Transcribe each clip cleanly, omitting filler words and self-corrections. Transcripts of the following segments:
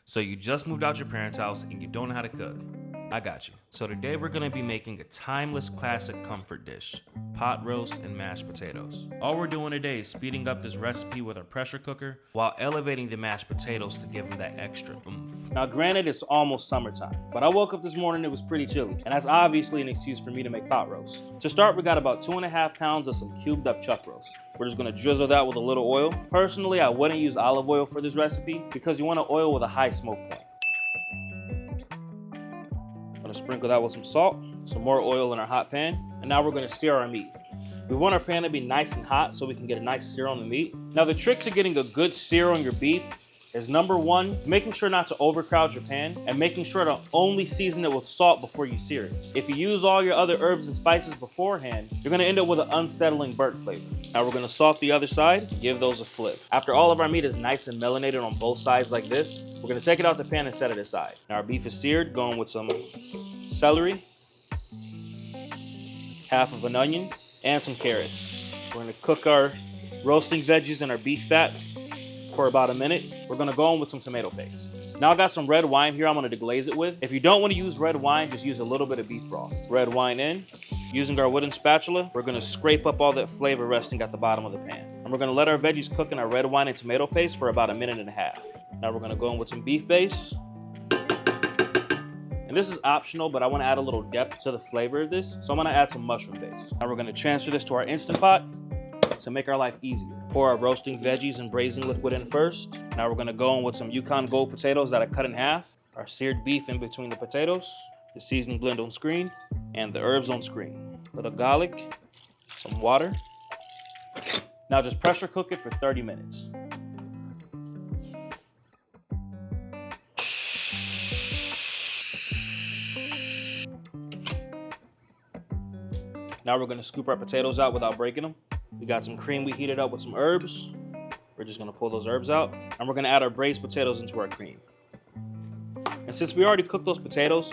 So you just moved out your parents' house and you don't know how to cook. I got you. So today we're gonna be making a timeless classic comfort dish, pot roast and mashed potatoes. All we're doing today is speeding up this recipe with our pressure cooker while elevating the mashed potatoes to give them that extra oomph. Now granted, it's almost summertime, but I woke up this morning, it was pretty chilly, and that's obviously an excuse for me to make pot roast. To start, we got about 2.5 pounds of some cubed up chuck roast. We're just gonna drizzle that with a little oil. Personally, I wouldn't use olive oil for this recipe because you want an oil with a high smoke point. Gonna sprinkle that with some salt, some more oil in our hot pan, and now we're gonna sear our meat. We want our pan to be nice and hot so we can get a nice sear on the meat. Now the trick to getting a good sear on your beef is number one, making sure not to overcrowd your pan and making sure to only season it with salt before you sear it. If you use all your other herbs and spices beforehand, you're gonna end up with an unsettling burnt flavor. Now we're gonna salt the other side, give those a flip. After all of our meat is nice and melanated on both sides like this, we're gonna take it out the pan and set it aside. Now our beef is seared, going with some celery, half of an onion, and some carrots. We're gonna cook our roasting veggies in our beef fat for about a minute. We're gonna go in with some tomato paste. Now I got some red wine here I'm gonna deglaze it with. If you don't wanna use red wine, just use a little bit of beef broth. Red wine in. Using our wooden spatula, we're gonna scrape up all that flavor resting at the bottom of the pan. And we're gonna let our veggies cook in our red wine and tomato paste for about 1.5 minutes. Now we're gonna go in with some beef base. And this is optional, but I wanna add a little depth to the flavor of this, so I'm gonna add some mushroom base. Now we're gonna transfer this to our Instant Pot to make our life easier. Pour our roasting veggies and braising liquid in first. Now we're gonna go in with some Yukon Gold potatoes that I cut in half, our seared beef in between the potatoes, the seasoning blend on screen, and the herbs on screen. Little garlic, some water. Now just pressure cook it for 30 minutes. Now we're gonna scoop our potatoes out without breaking them. We got some cream we heated up with some herbs. We're just gonna pull those herbs out, and we're gonna add our braised potatoes into our cream. And since we already cooked those potatoes,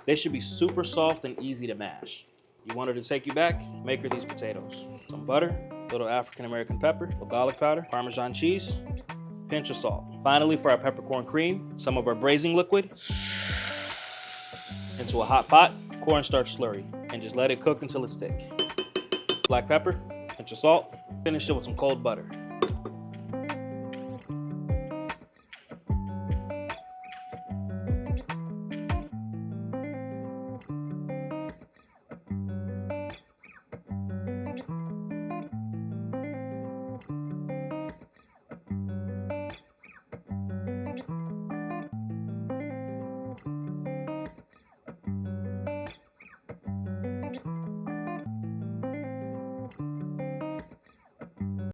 they should be super soft and easy to mash. You want her to take you back? Make her these potatoes. Some butter, a little African-American pepper, a little garlic powder, Parmesan cheese, pinch of salt. Finally, for our peppercorn cream, some of our braising liquid into a hot pot, cornstarch slurry, and just let it cook until it's thick. Black pepper, pinch of salt, finish it with some cold butter.